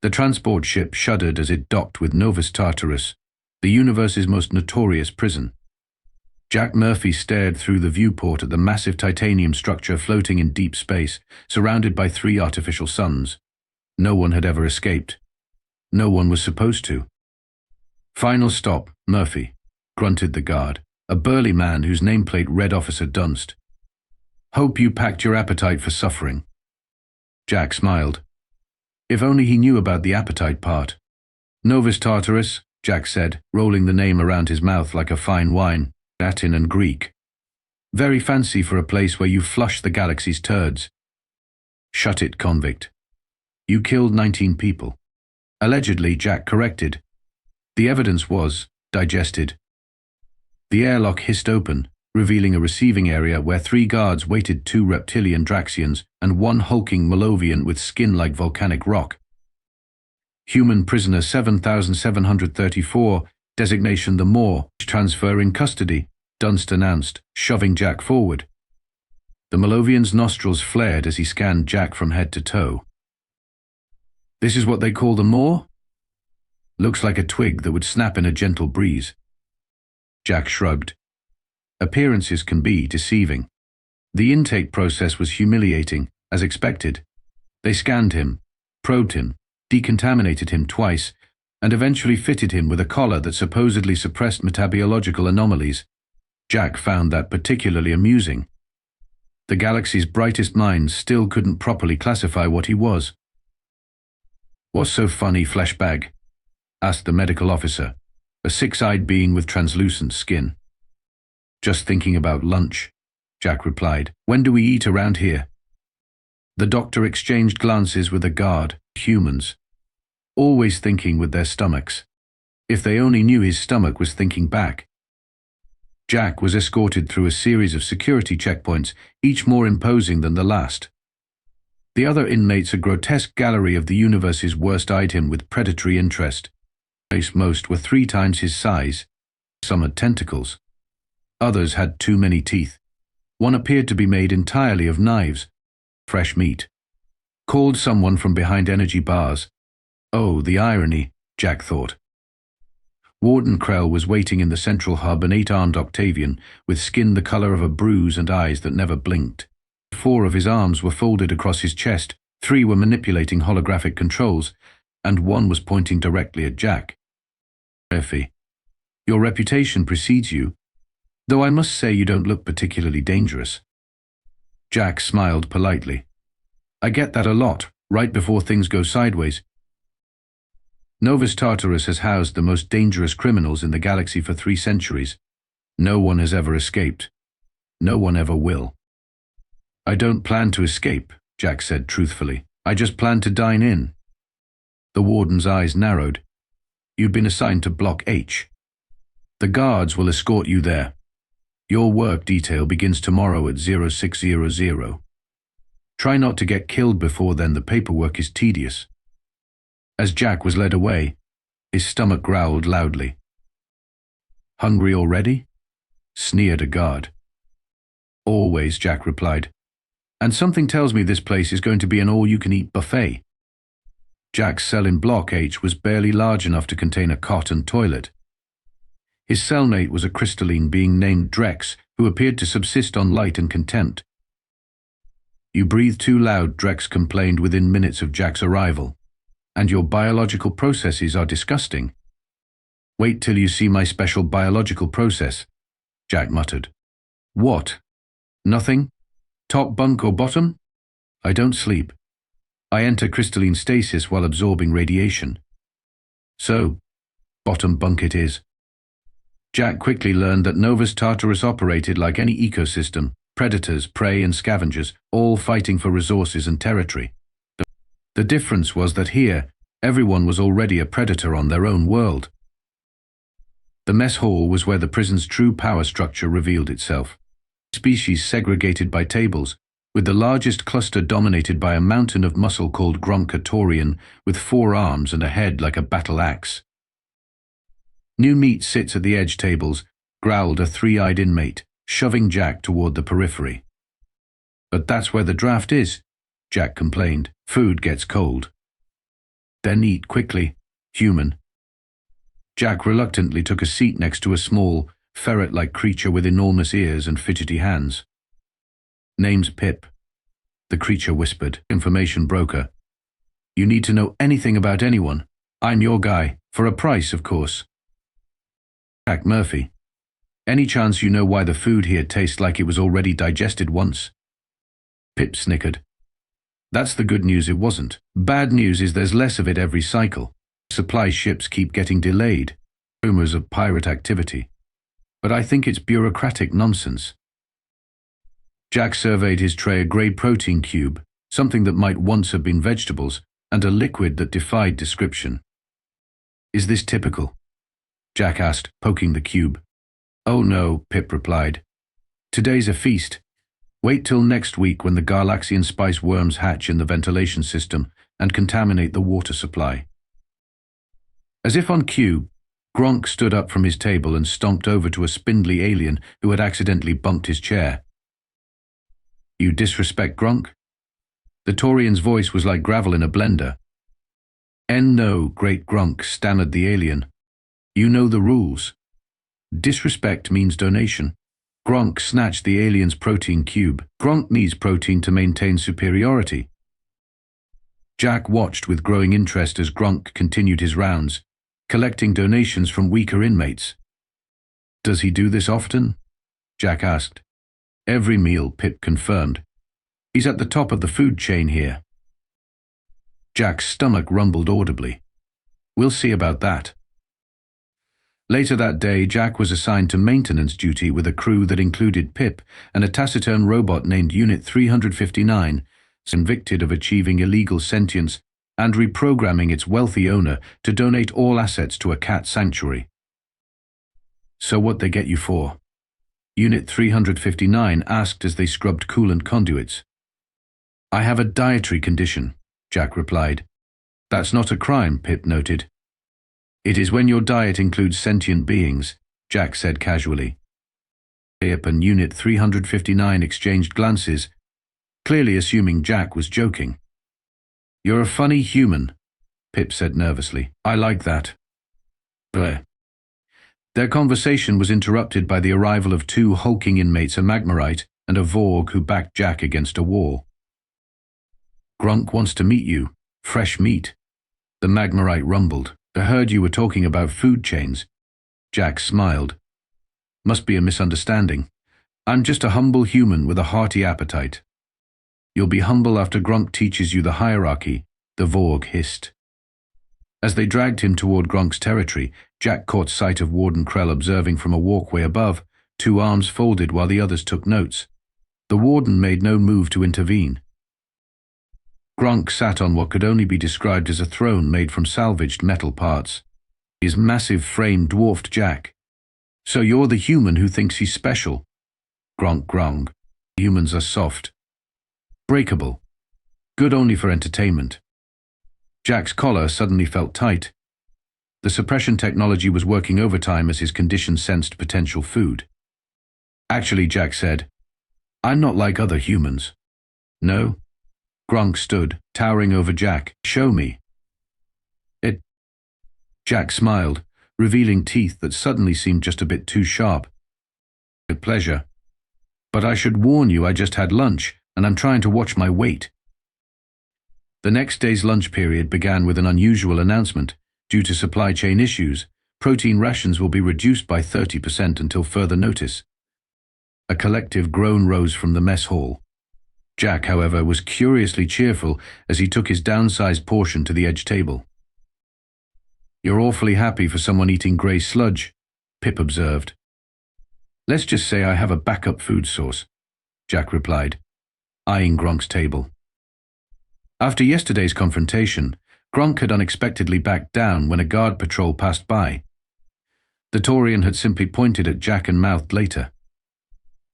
The transport ship shuddered as it docked with Novus Tartarus, the universe's most notorious prison. Jack Murphy stared through the viewport at the massive titanium structure floating in deep space, surrounded by 3 artificial suns. No one had ever escaped. No one was supposed to. "Final stop, Murphy," grunted the guard, a burly man whose nameplate read Officer Dunst. "Hope you packed your appetite for suffering." Jack smiled. If only he knew about the appetite part. "Novus Tartarus," Jack said, rolling the name around his mouth like a fine wine, Latin and Greek. "Very fancy for a place where you flush the galaxy's turds." "Shut it, convict. You killed 19 people. Allegedly," Jack corrected. The evidence was digested. The airlock hissed open, revealing a receiving area where 3 guards waited 2 reptilian Draxians and 1 hulking Malovian with skin like volcanic rock. "Human prisoner 7734, designation the Moor, transfer in custody," Dunst announced, shoving Jack forward. The Malovian's nostrils flared as he scanned Jack from head to toe. "This is what they call the Moor? Looks like a twig that would snap in a gentle breeze." Jack shrugged. Appearances can be deceiving. The intake process was humiliating, as expected. They scanned him, probed him, decontaminated him twice, and eventually fitted him with a collar that supposedly suppressed metabiological anomalies. Jack found that particularly amusing. The galaxy's brightest minds still couldn't properly classify what he was. "What's so funny, fleshbag?" asked the medical officer, a 6-eyed being with translucent skin. "Just thinking about lunch," Jack replied. "When do we eat around here?" The doctor exchanged glances with the guard. Humans. Always thinking with their stomachs. If they only knew his stomach was thinking back. Jack was escorted through a series of security checkpoints, each more imposing than the last. The other inmates, a grotesque gallery of the universe's worst, eyed him with predatory interest. Most were 3 times his size. Some had tentacles. Others had too many teeth. One appeared to be made entirely of knives. Fresh meat. Called someone from behind energy bars. Oh, the irony, Jack thought. Warden Krell was waiting in the central hub, an 8-armed Octavian, with skin the color of a bruise and eyes that never blinked. 4 of his arms were folded across his chest, 3 were manipulating holographic controls, and 1 was pointing directly at Jack. "Murphy, your reputation precedes you, though I must say you don't look particularly dangerous." Jack smiled politely. "I get that a lot, right before things go sideways. Novus Tartarus has housed the most dangerous criminals in the galaxy for 3 centuries. No one has ever escaped. No one ever will." "I don't plan to escape," Jack said truthfully. "I just plan to dine in." The warden's eyes narrowed. "You've been assigned to Block H. The guards will escort you there. Your work detail begins tomorrow at 0600. Try not to get killed before then, the paperwork is tedious." As Jack was led away, his stomach growled loudly. "Hungry already?" sneered a guard. "Always," Jack replied. "And something tells me this place is going to be an all-you-can-eat buffet." Jack's cell in Block H was barely large enough to contain a cot and toilet. His cellmate was a crystalline being named Drex, who appeared to subsist on light and contempt. "You breathe too loud," Drex complained within minutes of Jack's arrival. "And your biological processes are disgusting." "Wait till you see my special biological process," Jack muttered. "What? Nothing? Top bunk or bottom?" "I don't sleep. I enter crystalline stasis while absorbing radiation." "So, bottom bunk it is." Jack quickly learned that Novus Tartarus operated like any ecosystem: predators, prey, and scavengers, all fighting for resources and territory. The difference was that here, everyone was already a predator on their own world. The mess hall was where the prison's true power structure revealed itself. Species segregated by tables, with the largest cluster dominated by a mountain of muscle called Gromkatorian, with 4 arms and a head like a battle axe. "New meat sits at the edge tables," growled a 3-eyed inmate, shoving Jack toward the periphery. "But that's where the draft is," Jack complained. "Food gets cold." Then eat quickly, human. Jack reluctantly took a seat next to a small, ferret-like creature with enormous ears and fidgety hands. Name's Pip, the creature whispered, information broker. You need to know anything about anyone. I'm your guy, for a price, of course. Jack Murphy. Any chance you know why the food here tastes like it was already digested once? Pip snickered. That's the good news, it wasn't. Bad news is there's less of it every cycle. Supply ships keep getting delayed. Rumors of pirate activity. But I think it's bureaucratic nonsense. Jack surveyed his tray, a grey protein cube, something that might once have been vegetables, and a liquid that defied description. Is this typical? Jack asked, poking the cube. Oh no, Pip replied. Today's a feast. Wait till next week when the Galaxian spice worms hatch in the ventilation system and contaminate the water supply. As if on cue, Gronk stood up from his table and stomped over to a spindly alien who had accidentally bumped his chair. You disrespect Gronk? The Taurian's voice was like gravel in a blender. No, great Gronk, stammered the alien. You know the rules. Disrespect means donation. Gronk snatched the alien's protein cube. Gronk needs protein to maintain superiority. Jack watched with growing interest as Gronk continued his rounds, collecting donations from weaker inmates. Does he do this often? Jack asked. Every meal, Pip confirmed. He's at the top of the food chain here. Jack's stomach rumbled audibly. We'll see about that. Later that day, Jack was assigned to maintenance duty with a crew that included Pip and a taciturn robot named Unit 359, convicted of achieving illegal sentience and reprogramming its wealthy owner to donate all assets to a cat sanctuary. So what they get you for? Unit 359 asked as they scrubbed coolant conduits. I have a dietary condition, Jack replied. That's not a crime, Pip noted. It is when your diet includes sentient beings, Jack said casually. Pip and Unit 359 exchanged glances, clearly assuming Jack was joking. You're a funny human, Pip said nervously. I like that. Bleh. Their conversation was interrupted by the arrival of two hulking inmates, a Magmarite and a Vorg who backed Jack against a wall. Gronk wants to meet you. Fresh meat. The Magmarite rumbled. I heard you were talking about food chains. Jack smiled. Must be a misunderstanding. I'm just a humble human with a hearty appetite. You'll be humble after Gronk teaches you the hierarchy, the Vorg hissed. As they dragged him toward Gronk's territory, Jack caught sight of Warden Krell observing from a walkway above, two arms folded while the others took notes. The warden made no move to intervene. Gronk sat on what could only be described as a throne made from salvaged metal parts. His massive frame dwarfed Jack. So you're the human who thinks he's special? Gronk grung. Humans are soft. Breakable. Good only for entertainment. Jack's collar suddenly felt tight. The suppression technology was working overtime as his condition sensed potential food. Actually, Jack said, I'm not like other humans. No? Gronk stood, towering over Jack. Show me. Jack smiled, revealing teeth that suddenly seemed just a bit too sharp. With pleasure. But I should warn you, I just had lunch, and I'm trying to watch my weight. The next day's lunch period began with an unusual announcement. Due to supply chain issues, protein rations will be reduced by 30% until further notice. A collective groan rose from the mess hall. Jack, however, was curiously cheerful as he took his downsized portion to the edge table. You're awfully happy for someone eating grey sludge, Pip observed. Let's just say I have a backup food source, Jack replied, eyeing Gronk's table. After yesterday's confrontation, Gronk had unexpectedly backed down when a guard patrol passed by. The Taurian had simply pointed at Jack and mouthed later.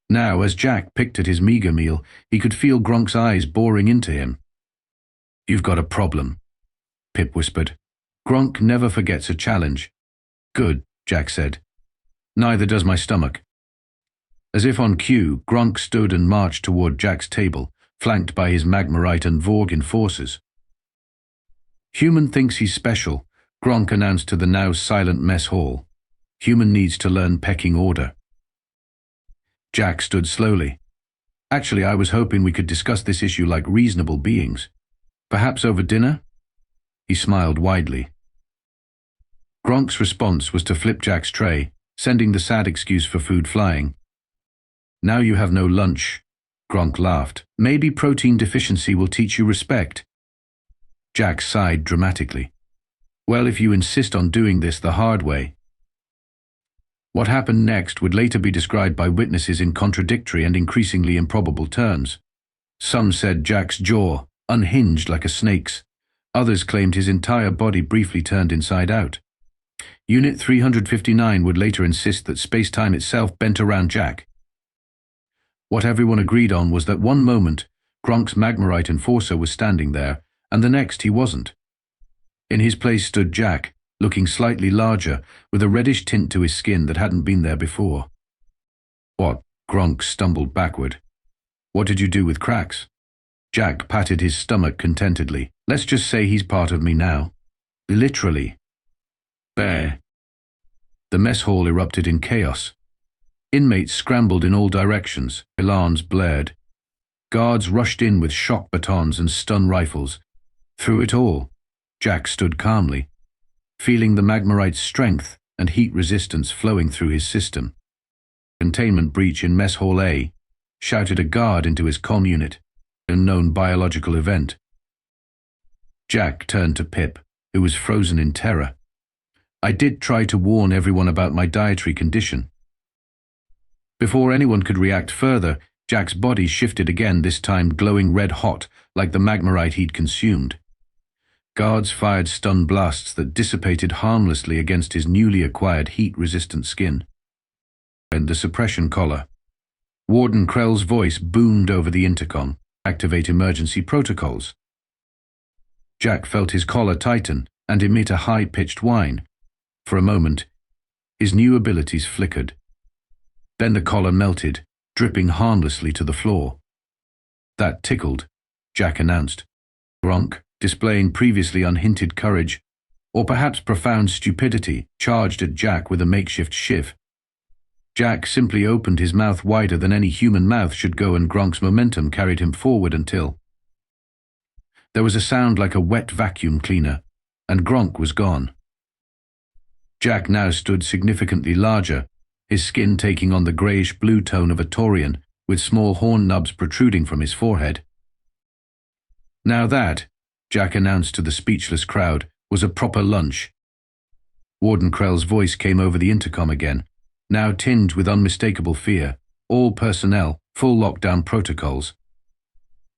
Now, as Jack picked at his meager meal, he could feel Gronk's eyes boring into him. You've got a problem, Pip whispered. Gronk never forgets a challenge. Good, Jack said. Neither does my stomach. As if on cue, Gronk stood and marched toward Jack's table, flanked by his Magmarite and Vorg enforcers. Human thinks he's special, Gronk announced to the now silent mess hall. Human needs to learn pecking order. Jack stood slowly. Actually, I was hoping we could discuss this issue like reasonable beings. Perhaps over dinner? He smiled widely. Gronk's response was to flip Jack's tray, sending the sad excuse for food flying. Now you have no lunch, Gronk laughed. Maybe protein deficiency will teach you respect. Jack sighed dramatically. Well, if you insist on doing this the hard way. What happened next would later be described by witnesses in contradictory and increasingly improbable terms. Some said Jack's jaw unhinged like a snake's. Others claimed his entire body briefly turned inside out. Unit 359 would later insist that space-time itself bent around Jack. What everyone agreed on was that one moment, Gronk's Magmarite enforcer was standing there, and the next he wasn't. In his place stood Jack, looking slightly larger, with a reddish tint to his skin that hadn't been there before. What? Gronk stumbled backward. What did you do with Cracks? Jack patted his stomach contentedly. Let's just say he's part of me now. Literally. Bear. The mess hall erupted in chaos. Inmates scrambled in all directions, alarms blared. Guards rushed in with shock batons and stun rifles. Through it all, Jack stood calmly, feeling the Magmarite's strength and heat resistance flowing through his system. Containment breach in Mess Hall A, shouted a guard into his comm unit. Unknown biological event. Jack turned to Pip, who was frozen in terror. I did try to warn everyone about my dietary condition. Before anyone could react further, Jack's body shifted again, this time glowing red-hot, like the Magmarite he'd consumed. Guards fired stun blasts that dissipated harmlessly against his newly acquired heat-resistant skin. And the suppression collar. Warden Krell's voice boomed over the intercom. Activate emergency protocols. Jack felt his collar tighten and emit a high-pitched whine. For a moment, his new abilities flickered. Then the collar melted, dripping harmlessly to the floor. That tickled, Jack announced. Gronk, displaying previously unhinted courage, or perhaps profound stupidity, charged at Jack with a makeshift shiv. Jack simply opened his mouth wider than any human mouth should go, and Gronk's momentum carried him forward until there was a sound like a wet vacuum cleaner, and Gronk was gone. Jack now stood significantly larger, his skin taking on the greyish-blue tone of a Taurian, with small horn nubs protruding from his forehead. Now that, Jack announced to the speechless crowd, was a proper lunch. Warden Krell's voice came over the intercom again, now tinged with unmistakable fear. All personnel, full lockdown protocols.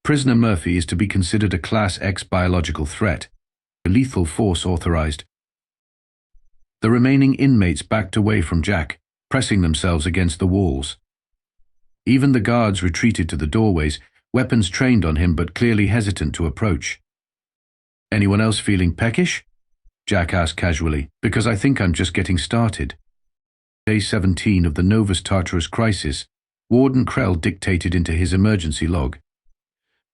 Prisoner Murphy is to be considered a Class X biological threat. Lethal force authorized. The remaining inmates backed away from Jack, pressing themselves against the walls. Even the guards retreated to the doorways, weapons trained on him but clearly hesitant to approach. Anyone else feeling peckish? Jack asked casually, because I think I'm just getting started. Day 17 of the Novus Tartarus crisis, Warden Krell dictated into his emergency log.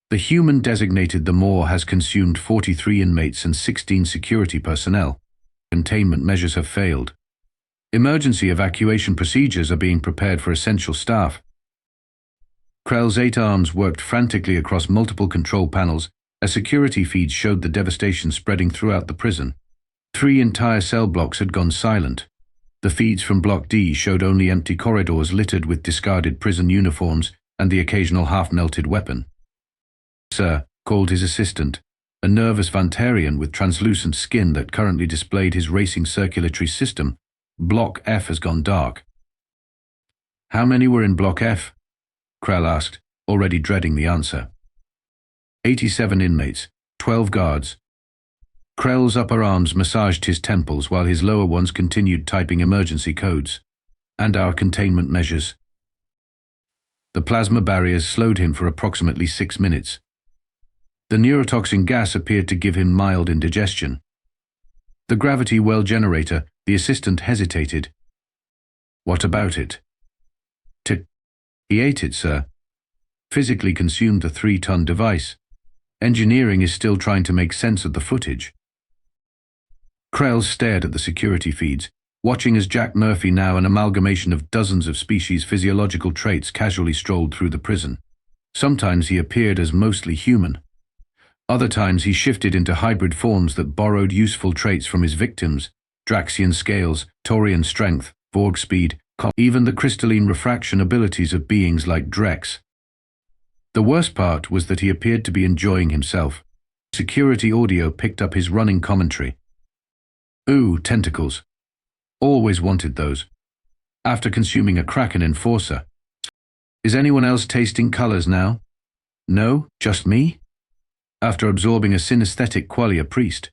The human designated the Moor has consumed 43 inmates and 16 security personnel. Containment measures have failed. Emergency evacuation procedures are being prepared for essential staff. Krell's 8 arms worked frantically across multiple control panels as security feeds showed the devastation spreading throughout the prison. 3 entire cell blocks had gone silent. The feeds from Block D showed only empty corridors littered with discarded prison uniforms and the occasional half-melted weapon. Sir, called his assistant, a nervous Vantarian with translucent skin that currently displayed his racing circulatory system. Block F has gone dark. How many were in Block F? Krell asked, already dreading the answer. 87 inmates, 12 guards. Krell's upper arms massaged his temples while his lower ones continued typing emergency codes. And our containment measures. The plasma barriers slowed him for approximately 6 minutes. The neurotoxin gas appeared to give him mild indigestion. The gravity well generator, the assistant hesitated. What about it? He ate it, sir. Physically consumed the 3-ton device. Engineering is still trying to make sense of the footage. Krell stared at the security feeds, watching as Jack Murphy, now an amalgamation of dozens of species' physiological traits, casually strolled through the prison. Sometimes he appeared as mostly human. Other times he shifted into hybrid forms that borrowed useful traits from his victims: Draxian scales, Taurian strength, Vorg speed, even the crystalline refraction abilities of beings like Drex. The worst part was that he appeared to be enjoying himself. Security audio picked up his running commentary. "Ooh, tentacles. Always wanted those. After consuming a Kraken enforcer. Is anyone else tasting colors now? No, just me? After absorbing a synesthetic qualia priest.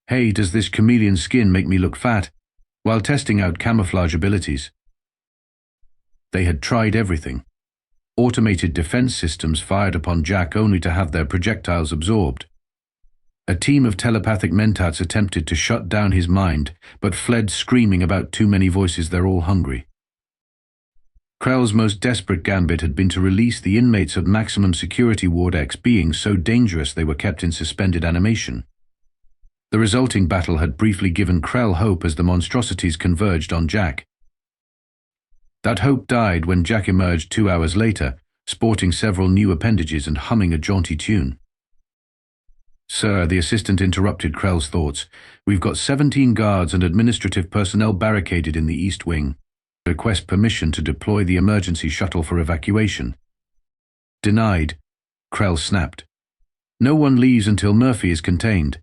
Hey, does this chameleon skin make me look fat?" While testing out camouflage abilities. They had tried everything. Automated defense systems fired upon Jack only to have their projectiles absorbed. A team of telepathic mentats attempted to shut down his mind, but fled screaming about too many voices. They're all hungry. Krell's most desperate gambit had been to release the inmates of Maximum Security Ward X, being so dangerous they were kept in suspended animation. The resulting battle had briefly given Krell hope as the monstrosities converged on Jack. That hope died when Jack emerged 2 hours later, sporting several new appendages and humming a jaunty tune. "Sir," the assistant interrupted Krell's thoughts, "we've got 17 guards and administrative personnel barricaded in the East Wing. Request permission to deploy the emergency shuttle for evacuation." "Denied," Krell snapped. "No one leaves until Murphy is contained.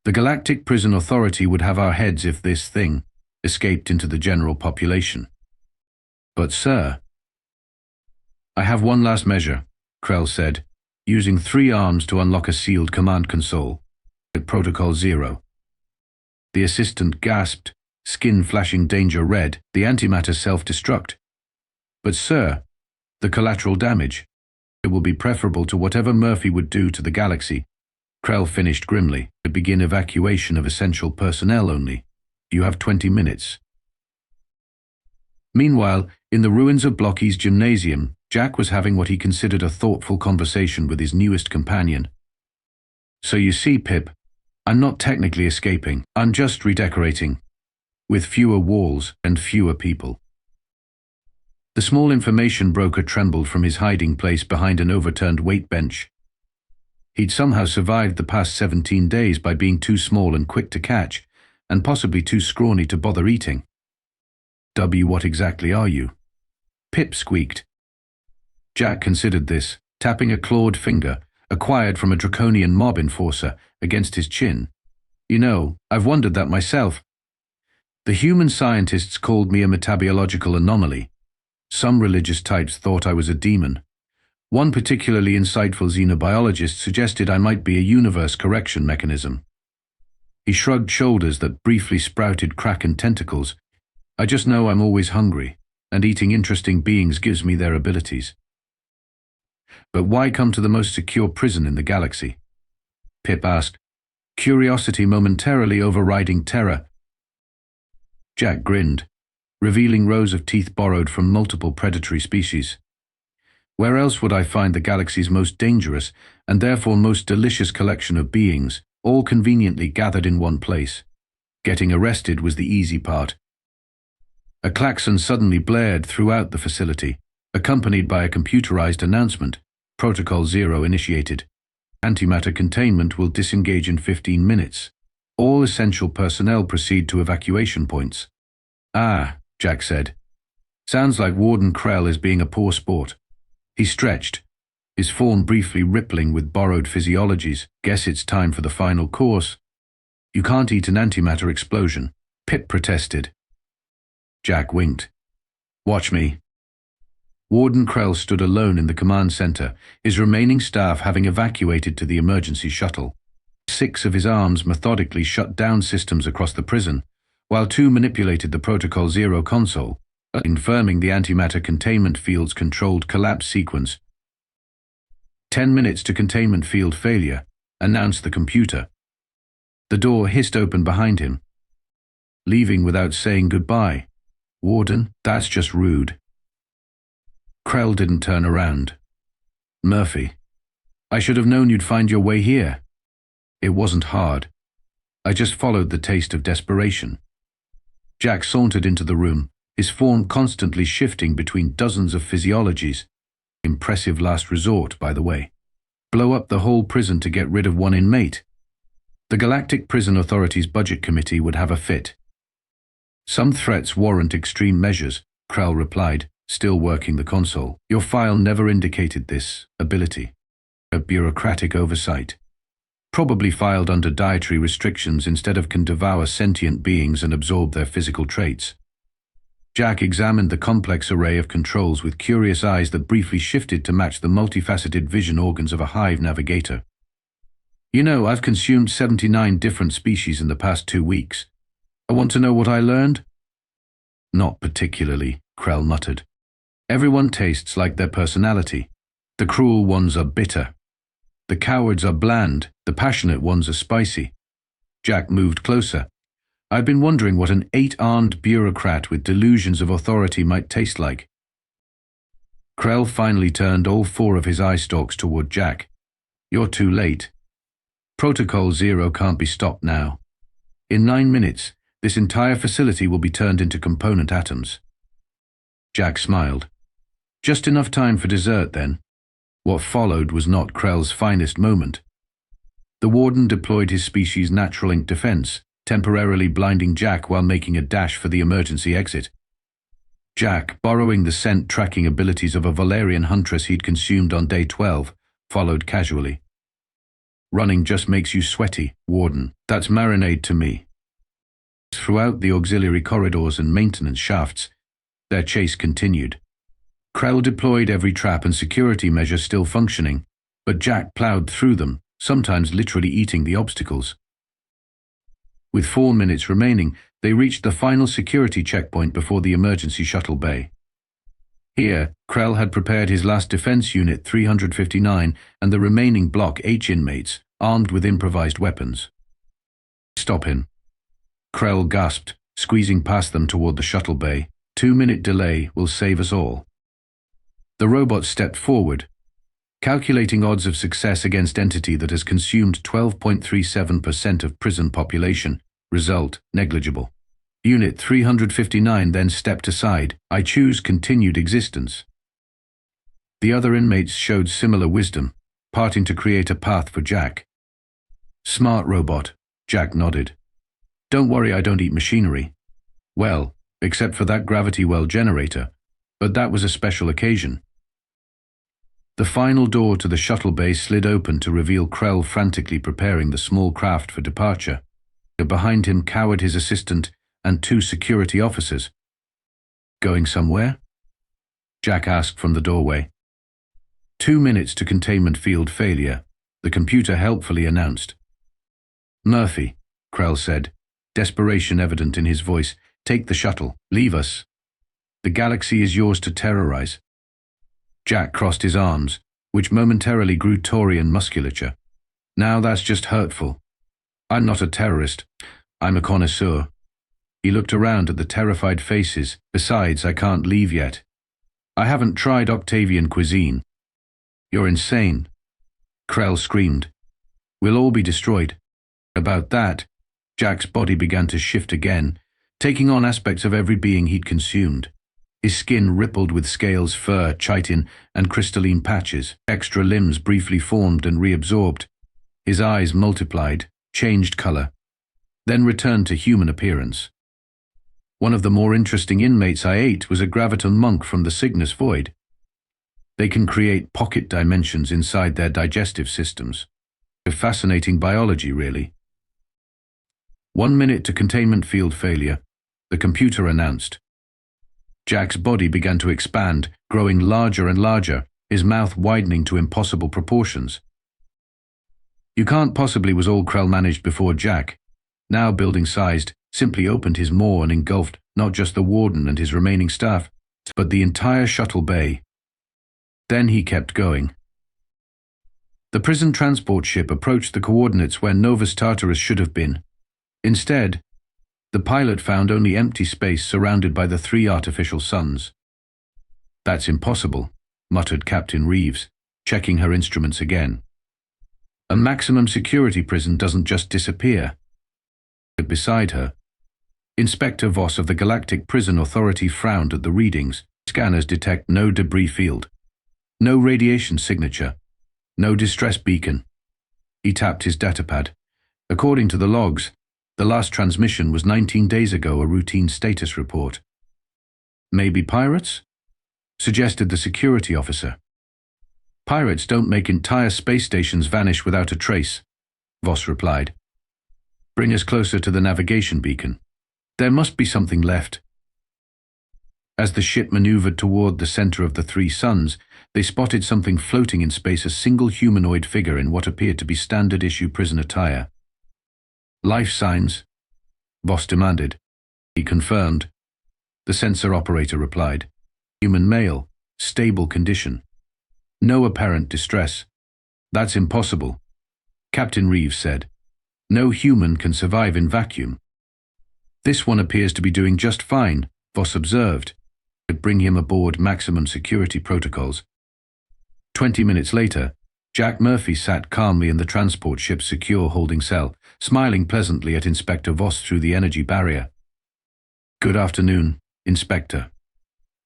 The Galactic Prison Authority would have our heads if this thing escaped into the general population." "But sir..." "I have one last measure," Krell said, using 3 arms to unlock a sealed command console. "Protocol 0. The assistant gasped, skin flashing danger red. "The antimatter self-destruct." "But sir, the collateral damage. It will be preferable to whatever Murphy would do to the galaxy." Krell finished grimly. "To begin evacuation of essential personnel only. You have 20 minutes. Meanwhile, in the ruins of Blocky's gymnasium, Jack was having what he considered a thoughtful conversation with his newest companion. "So you see, Pip, I'm not technically escaping. I'm just redecorating. With fewer walls and fewer people." The small information broker trembled from his hiding place behind an overturned weight bench. He'd somehow survived the past 17 days by being too small and quick to catch, and possibly too scrawny to bother eating. What exactly are you?" Pip squeaked. Jack considered this, tapping a clawed finger, acquired from a draconian mob enforcer, against his chin. "You know, I've wondered that myself. The human scientists called me a metabiological anomaly. Some religious types thought I was a demon. One particularly insightful xenobiologist suggested I might be a universe correction mechanism." He shrugged shoulders that briefly sprouted Kraken tentacles. "I just know I'm always hungry, and eating interesting beings gives me their abilities." "But why come to the most secure prison in the galaxy?" Pip asked, curiosity momentarily overriding terror. Jack grinned, revealing rows of teeth borrowed from multiple predatory species. "Where else would I find the galaxy's most dangerous, and therefore most delicious collection of beings, all conveniently gathered in one place? Getting arrested was the easy part." A klaxon suddenly blared throughout the facility, accompanied by a computerized announcement. "Protocol 0 initiated. Antimatter containment will disengage in 15 minutes. All essential personnel proceed to evacuation points." "Ah," Jack said. "Sounds like Warden Krell is being a poor sport." He stretched, his form briefly rippling with borrowed physiologies. "Guess it's time for the final course." "You can't eat an antimatter explosion," Pip protested. Jack winked. "Watch me." Warden Krell stood alone in the command center, his remaining staff having evacuated to the emergency shuttle. 6 of his arms methodically shut down systems across the prison, while 2 manipulated the Protocol 0 console, confirming the antimatter containment field's controlled collapse sequence. 10 minutes to containment field failure, announced the computer. The door hissed open behind him. "Leaving without saying goodbye. Warden, that's just rude." Krell didn't turn around. "Murphy, I should have known you'd find your way here." "It wasn't hard." I just followed the taste of desperation. Jack sauntered into the room, his form constantly shifting between dozens of physiologies. Impressive last resort, by the way. Blow up the whole prison to get rid of one inmate. The Galactic Prison Authority's Budget Committee would have a fit. Some threats warrant extreme measures, Krell replied, still working the console. Your file never indicated this ability. A bureaucratic oversight. Probably filed under dietary restrictions instead of can devour sentient beings and absorb their physical traits. Jack examined the complex array of controls with curious eyes that briefly shifted to match the multifaceted vision organs of a hive navigator. You know, I've consumed 79 different species in the past 2 weeks. I want to know what I learned? Not particularly, Krell muttered. Everyone tastes like their personality. The cruel ones are bitter. The cowards are bland, the passionate ones are spicy. Jack moved closer. I've been wondering what an 8-armed bureaucrat with delusions of authority might taste like. Krell finally turned all 4 of his eye stalks toward Jack. You're too late. Protocol 0 can't be stopped now. In 9 minutes, this entire facility will be turned into component atoms. Jack smiled. Just enough time for dessert, then. What followed was not Krell's finest moment. The warden deployed his species' natural ink defense, temporarily blinding Jack while making a dash for the emergency exit. Jack, borrowing the scent tracking abilities of a Valerian huntress he'd consumed on day 12, followed casually. Running just makes you sweaty, Warden. That's marinade to me. Throughout the auxiliary corridors and maintenance shafts, their chase continued. Krell deployed every trap and security measure still functioning, but Jack plowed through them, sometimes literally eating the obstacles. With 4 minutes remaining, they reached the final security checkpoint before the emergency shuttle bay. Here, Krell had prepared his last defense unit 359 and the remaining Block H inmates, armed with improvised weapons. Stop him. Krell gasped, squeezing past them toward the shuttle bay. 2-minute delay will save us all. The robot stepped forward, calculating odds of success against entity that has consumed 12.37% of prison population. Result, negligible. Unit 359 then stepped aside. I choose continued existence. The other inmates showed similar wisdom, parting to create a path for Jack. Smart robot, Jack nodded. Don't worry, I don't eat machinery. Well, except for that gravity well generator, but that was a special occasion. The final door to the shuttle bay slid open to reveal Krell frantically preparing the small craft for departure. Behind him cowered his assistant and 2 security officers. Going somewhere? Jack asked from the doorway. 2 minutes to containment field failure, the computer helpfully announced. Murphy, Krell said, desperation evident in his voice, take the shuttle, leave us. The galaxy is yours to terrorize. Jack crossed his arms, which momentarily grew taurian musculature. Now that's just hurtful. I'm not a terrorist. I'm a connoisseur. He looked around at the terrified faces. Besides, I can't leave yet. I haven't tried Octavian cuisine. You're insane. Krell screamed. We'll all be destroyed. About that, Jack's body began to shift again, taking on aspects of every being he'd consumed. His skin rippled with scales, fur, chitin, and crystalline patches. Extra limbs briefly formed and reabsorbed. His eyes multiplied, changed color, then returned to human appearance. One of the more interesting inmates I ate was a graviton monk from the Cygnus Void. They can create pocket dimensions inside their digestive systems. A fascinating biology, really. 1 minute to containment field failure, the computer announced. Jack's body began to expand, growing larger and larger, his mouth widening to impossible proportions. You can't possibly was all Krell managed before Jack, now building-sized, simply opened his maw and engulfed not just the warden and his remaining staff, but the entire shuttle bay. Then he kept going. The prison transport ship approached the coordinates where Novus Tartarus should have been. Instead, the pilot found only empty space surrounded by the 3 artificial suns. That's impossible, muttered Captain Reeves, checking her instruments again. A maximum security prison doesn't just disappear. beside her. Inspector Voss of the Galactic Prison Authority frowned at the readings. Scanners detect no debris field, no radiation signature, no distress beacon. He tapped his datapad. According to the logs, the last transmission was 19 days ago, a routine status report. Maybe pirates? Suggested the security officer. Pirates don't make entire space stations vanish without a trace, Voss replied. Bring us closer to the navigation beacon. There must be something left. As the ship maneuvered toward the center of the three suns, they spotted something floating in space, a single humanoid figure in what appeared to be standard-issue prison attire. Life signs? Voss demanded. He confirmed. The sensor operator replied. Human male, stable condition. No apparent distress. That's impossible, Captain Reeves said. No human can survive in vacuum. This one appears to be doing just fine, Voss observed. Could bring him aboard maximum security protocols. 20 minutes later, Jack Murphy sat calmly in the transport ship's secure holding cell, smiling pleasantly at Inspector Voss through the energy barrier. Good afternoon, Inspector.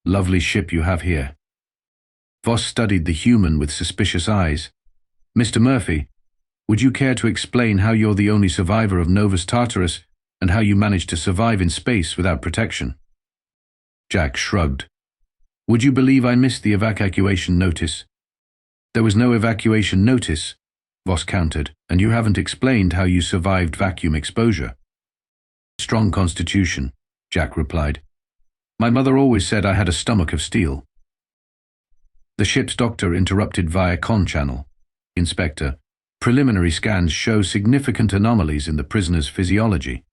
Lovely ship you have here. Voss studied the human with suspicious eyes. Mr. Murphy, would you care to explain how you're the only survivor of Novus Tartarus and how you managed to survive in space without protection? Jack shrugged. Would you believe I missed the evacuation notice? There was no evacuation notice, Voss countered, and you haven't explained how you survived vacuum exposure. Strong constitution, Jack replied. My mother always said I had a stomach of steel. The ship's doctor interrupted via con channel. Inspector, preliminary scans show significant anomalies in the prisoner's physiology.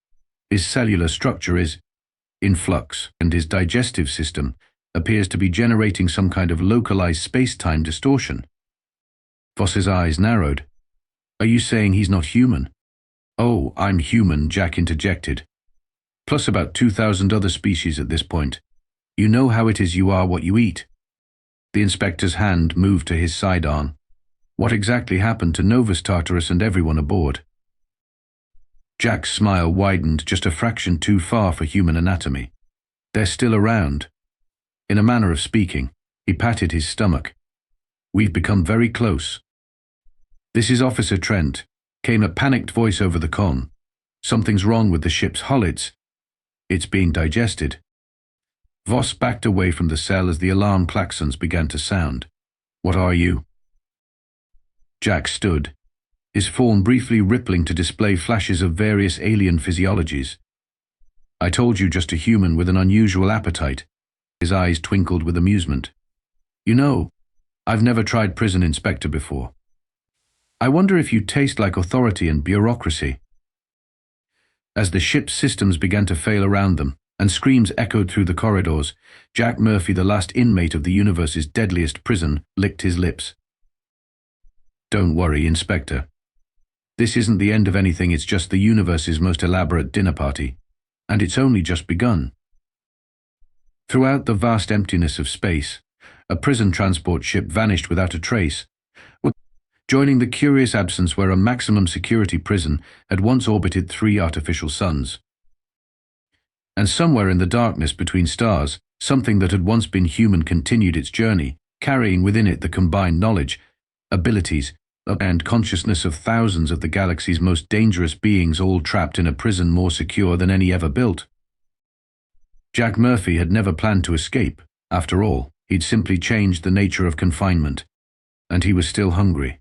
His cellular structure is in flux, and his digestive system appears to be generating some kind of localized space-time distortion. Voss's eyes narrowed. Are you saying he's not human? Oh, I'm human, Jack interjected. Plus about 2,000 other species at this point. You know how it is, you are what you eat. The inspector's hand moved to his sidearm. What exactly happened to Novus Tartarus and everyone aboard? Jack's smile widened just a fraction too far for human anatomy. They're still around. In a manner of speaking, he patted his stomach. We've become very close. This is Officer Trent, came a panicked voice over the con. Something's wrong with the ship's hull. It's being digested. Voss backed away from the cell as the alarm klaxons began to sound. What are you? Jack stood, his form briefly rippling to display flashes of various alien physiologies. I told you, just a human with an unusual appetite. His eyes twinkled with amusement. You know, I've never tried prison inspector before. I wonder if you taste like authority and bureaucracy. As the ship's systems began to fail around them, and screams echoed through the corridors, Jack Murphy, the last inmate of the universe's deadliest prison, licked his lips. Don't worry, Inspector. This isn't the end of anything, it's just the universe's most elaborate dinner party. And it's only just begun. Throughout the vast emptiness of space, a prison transport ship vanished without a trace, joining the curious absence where a maximum security prison had once orbited 3 artificial suns. And somewhere in the darkness between stars, something that had once been human continued its journey, carrying within it the combined knowledge, abilities, and consciousness of thousands of the galaxy's most dangerous beings, all trapped in a prison more secure than any ever built. Jack Murphy had never planned to escape. After all, he'd simply changed the nature of confinement, and he was still hungry.